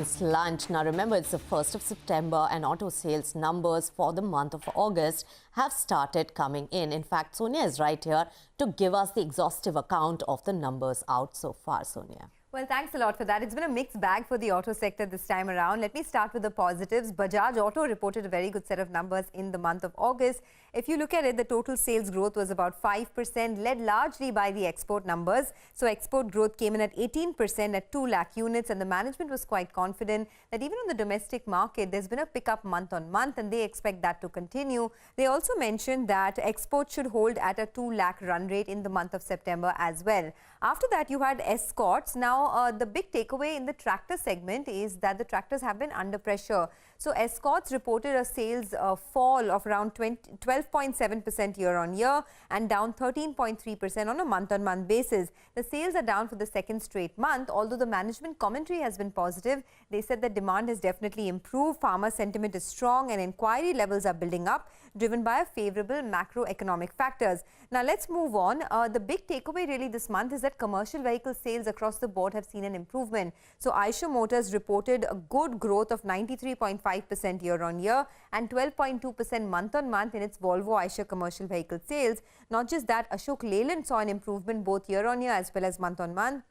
Lunch. Now remember, it's the 1st of September and auto sales numbers for the month of August have started coming in. In fact, Sonia is right here to give us the exhaustive account of the numbers out so far. Sonia. Well, thanks a lot for that. It's been a mixed bag for the auto sector this time around. Let me start with the positives. Bajaj Auto reported a very good set of numbers in the month of August. If you look at it, the total sales growth was about 5%, led largely by the export numbers. So export growth came in at 18% at 2 lakh units, and the management was quite confident that even on the domestic market, there's been a pickup month on month, and they expect that to continue. They also mentioned that exports should hold at a 2 lakh run rate in the month of September as well. After that, you had Escorts. Now, the big takeaway in the tractor segment is that the tractors have been under pressure. So Escorts reported a sales fall of around 12.7% year on year and down 13.3% on a month-on-month basis. The sales are down for the second straight month, although the management commentary has been positive. They said that demand has definitely improved, farmer sentiment is strong, and inquiry levels are building up, driven by favorable macroeconomic factors. Now let's move on. The big takeaway really this month is that commercial vehicle sales across the board have seen an improvement. So Eicher Motors reported a good growth of 93.5% year on year and 12.2% month on month in its Volvo Eicher commercial vehicle sales. Not just that, Ashok Leyland saw an improvement both year on year as well as month on month.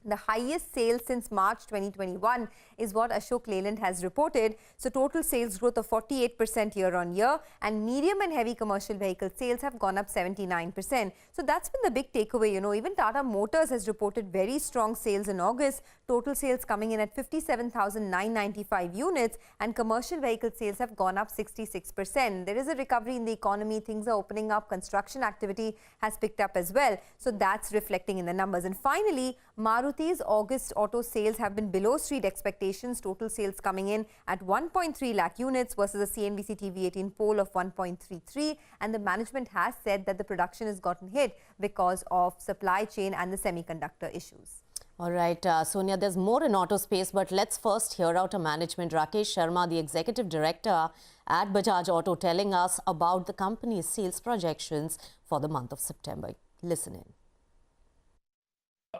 The highest sales since March 2021 is what Ashok Leyland has reported. So total sales growth of 48% year on year, and medium and heavy commercial vehicle sales have gone up 79%. So that's been the big takeaway. Even Tata Motors has reported very strong sales in August. Total sales coming in at 57,995 units, and commercial vehicle sales have gone up 66%. There is a recovery in the economy. Things are opening up. Construction activity has picked up as well. So that's reflecting in the numbers. And finally, Maruti's August auto sales have been below street expectations. Total sales coming in at 1.3 lakh units versus a CNBC TV18 poll of 1.33. And the management has said that the production has gotten hit because of supply chain and the semiconductor issues. All right, Sonia, there's more in auto space, but let's first hear out a management. Rakesh Sharma, the executive director at Bajaj Auto, telling us about the company's sales projections for the month of September. Listen in.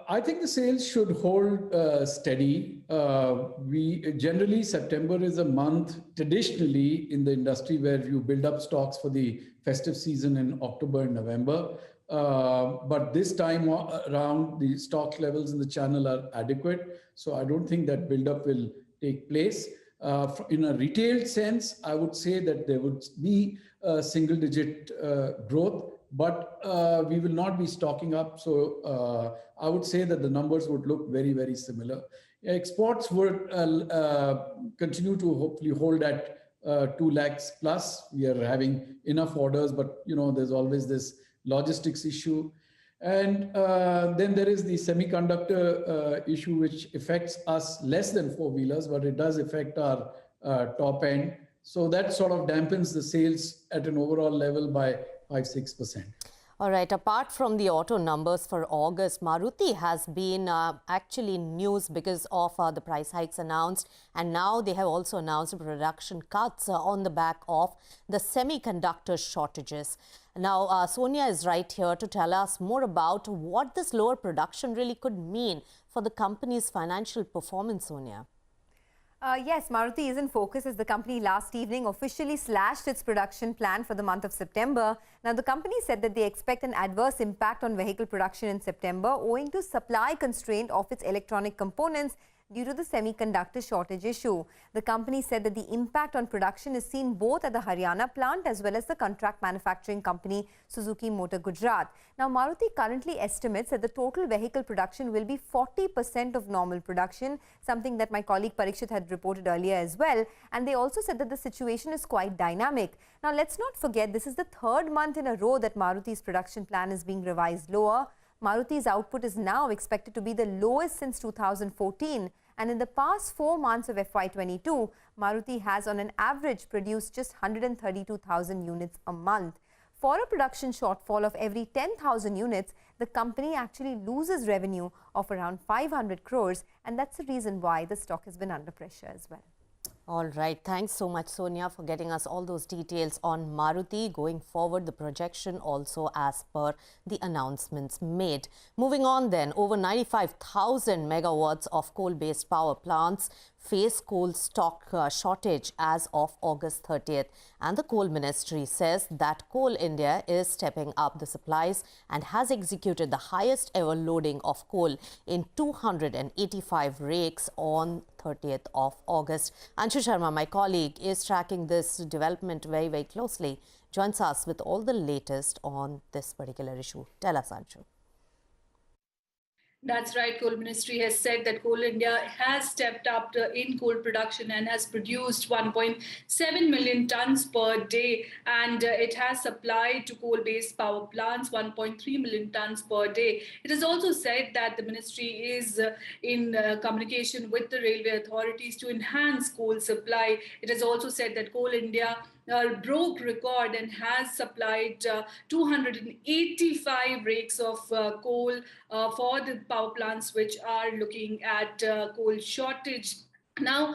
I think the sales should hold steady. September is a month traditionally in the industry where you build up stocks for the festive season in October and November. But this time around, the stock levels in the channel are adequate. So I don't think that buildup will take place. In a retail sense, I would say that there would be single-digit growth, but we will not be stocking up. So I would say that the numbers would look very, very similar. Exports would continue to hopefully hold at 2 lakhs plus. We are having enough orders, but there's always this logistics issue. And then there is the semiconductor issue, which affects us less than four-wheelers, but it does affect our top end. So that sort of dampens the sales at an overall level by 5-6%. All right, apart from the auto numbers for August, Maruti has been actually news because of the price hikes announced, and now they have also announced production cuts on the back of the semiconductor shortages. Now, Sonia is right here to tell us more about what this lower production really could mean for the company's financial performance, Sonia. Yes, Maruti is in focus as the company last evening officially slashed its production plan for the month of September. Now, the company said that they expect an adverse impact on vehicle production in September owing to supply constraint of its electronic components due to the semiconductor shortage issue. The company said that the impact on production is seen both at the Haryana plant as well as the contract manufacturing company Suzuki Motor Gujarat. Now, Maruti currently estimates that the total vehicle production will be 40% of normal production, something that my colleague Parikshit had reported earlier as well. And they also said that the situation is quite dynamic. Now, let's not forget, this is the third month in a row that Maruti's production plan is being revised lower. Maruti's output is now expected to be the lowest since 2014. And in the past 4 months of FY22, Maruti has on an average produced just 132,000 units a month. For a production shortfall of every 10,000 units, the company actually loses revenue of around 500 crores. And that's the reason why the stock has been under pressure as well. All right. Thanks so much, Sonia, for getting us all those details on Maruti. Going forward, the projection also as per the announcements made. Moving on then, over 95,000 megawatts of coal-based power plants face coal stock shortage as of August 30th. And the Coal Ministry says that Coal India is stepping up the supplies and has executed the highest ever loading of coal in 285 rakes on 30th of August. Anshu Sharma, my colleague, is tracking this development very, very closely. Joins us with all the latest on this particular issue. Tell us, Anshu. That's right. Coal Ministry has said that Coal India has stepped up in coal production and has produced 1.7 million tons per day, and it has supplied to coal-based power plants 1.3 million tons per day. It has also said that the ministry is in communication with the railway authorities to enhance coal supply. It has also said that Coal India broke record and has supplied 285 rakes of coal for the power plants which are looking at coal shortage. Now,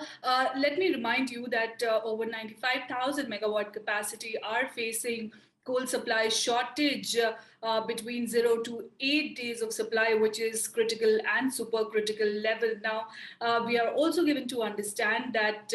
let me remind you that over 95,000 megawatt capacity are facing coal supply shortage between 0 to 8 days of supply, which is critical and supercritical level. Now, we are also given to understand that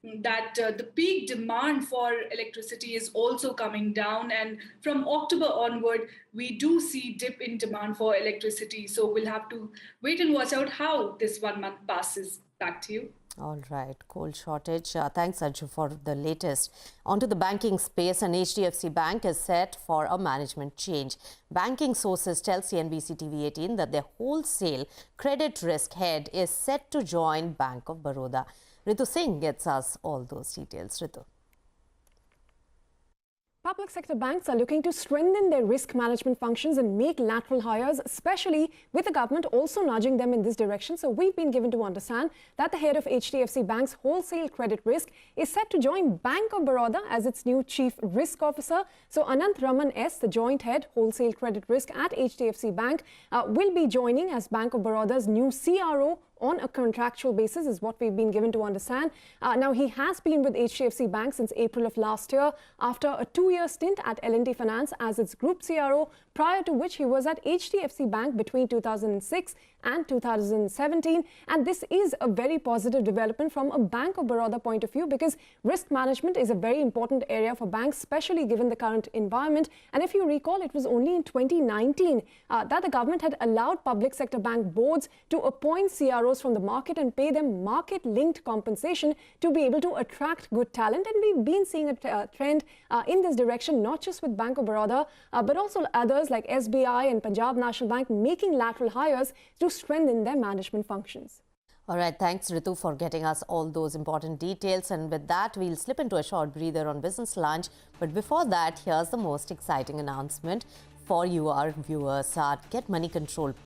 the peak demand for electricity is also coming down, and from October onward we do see dip in demand for electricity. So we'll have to wait and watch out how this 1 month passes. Back to you. All right, coal shortage. Thanks, Anju, for the latest. Onto the banking space, and HDFC Bank is set for a management change. Banking sources tell CNBC TV 18 that their wholesale credit risk head is set to join Bank of Baroda. Ritu Singh gets us all those details. Ritu. Public sector banks are looking to strengthen their risk management functions and make lateral hires, especially with the government also nudging them in this direction. So we've been given to understand that the head of HDFC Bank's wholesale credit risk is set to join Bank of Baroda as its new chief risk officer. So Anant Raman S, the joint head wholesale credit risk at HDFC Bank, will be joining as Bank of Baroda's new CRO on a contractual basis, is what we've been given to understand. Now, he has been with HDFC Bank since April of last year after a 2-year stint at L&T Finance as its group CRO, prior to which he was at HDFC Bank between 2006 and 2017. And this is a very positive development from a Bank of Baroda point of view, because risk management is a very important area for banks, especially given the current environment. And if you recall, it was only in 2019 that the government had allowed public sector bank boards to appoint CROs from the market and pay them market-linked compensation to be able to attract good talent. And we've been seeing a trend in this direction, not just with Bank of Baroda, but also others like SBI and Punjab National Bank making lateral hires to strengthen their management functions. All right, thanks Ritu for getting us all those important details. And with that, we'll slip into a short breather on Business Lunch. But before that, here's the most exciting announcement for you, our viewers. Get Money Control